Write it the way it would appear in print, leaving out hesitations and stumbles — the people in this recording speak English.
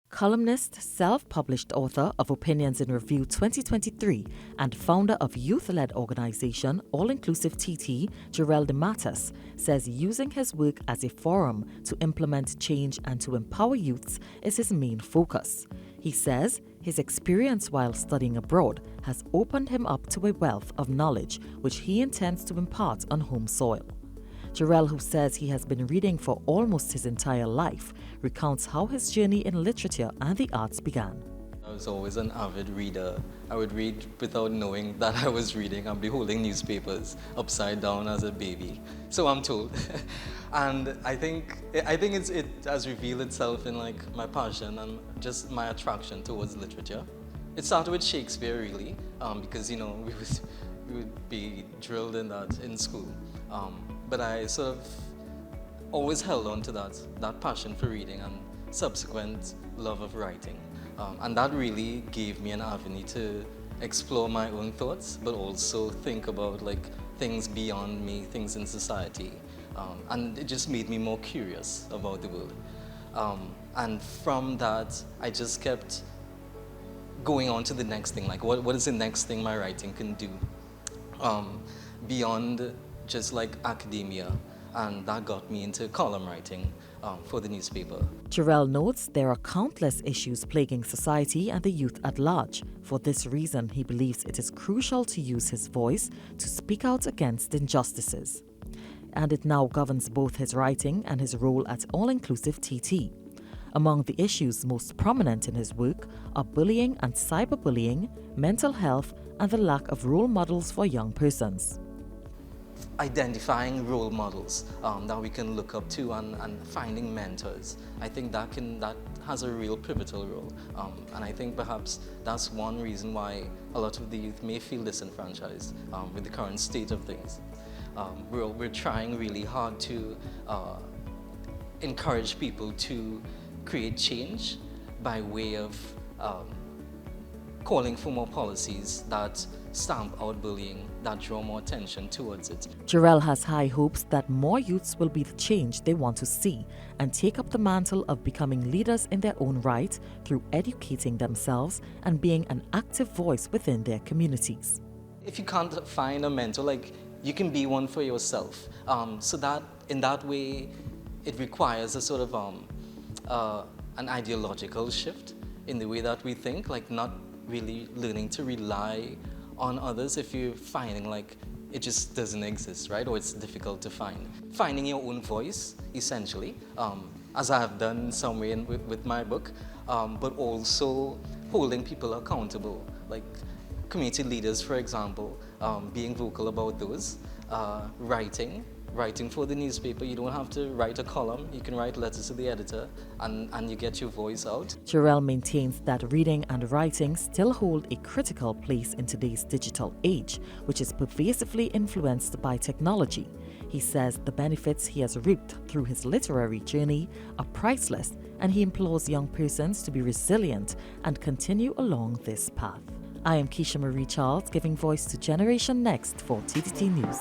Columnist, self-published author of Opinions in Review 2023 and founder of youth-led organization All Inclusive TT, Jarrel de Matas, says using his work as a forum to implement change and to empower youths is his main focus. He says his experience while studying abroad has opened him up to a wealth of knowledge which he intends to impart on home soil. Jarrel, who says he has been reading for almost his entire life, recounts how his journey in literature and the arts began. I was always an avid reader. I would read without knowing that I was reading. I'd be holding newspapers upside down as a baby. So I'm told. And I think it has revealed itself in like my passion and just my attraction towards literature. It started with Shakespeare really, because we would be drilled in that in school. But I sort of always held on to that passion for reading and subsequent love of writing. And that really gave me an avenue to explore my own thoughts, but also think about like things beyond me, things in society. And it just made me more curious about the world. And from that, I just kept going on to the next thing, like what is the next thing my writing can do beyond just like academia, and that got me into column writing for the newspaper. Jarrel notes there are countless issues plaguing society and the youth at large. For this reason, he believes it is crucial to use his voice to speak out against injustices. And it now governs both his writing and his role at All Inclusive TT. Among the issues most prominent in his work are bullying and cyberbullying, mental health, and the lack of role models for young persons. Identifying role models that we can look up to and finding mentors. I think that has a real pivotal role. And I think perhaps that's one reason why a lot of the youth may feel disenfranchised with the current state of things. We're trying really hard to encourage people to create change by way of calling for more policies that stamp out bullying, that draw more attention towards it. Jarrel has high hopes that more youths will be the change they want to see and take up the mantle of becoming leaders in their own right through educating themselves and being an active voice within their communities. If you can't find a mentor, like you can be one for yourself. So that in that way, it requires a sort of an ideological shift in the way that we think, like not really learning to rely on others if you're finding like it just doesn't exist, right? Or it's difficult to find. Finding your own voice, essentially, as I have done in some way with my book, but also holding people accountable, like community leaders, for example, being vocal about those, writing for the newspaper. You don't have to write a column, you can write letters to the editor and you get your voice out. Jarrel maintains that reading and writing still hold a critical place in today's digital age, which is pervasively influenced by technology. He says the benefits he has reaped through his literary journey are priceless, and he implores young persons to be resilient and continue along this path. I am Keisha Marie Charles, giving voice to Generation Next for TTT News.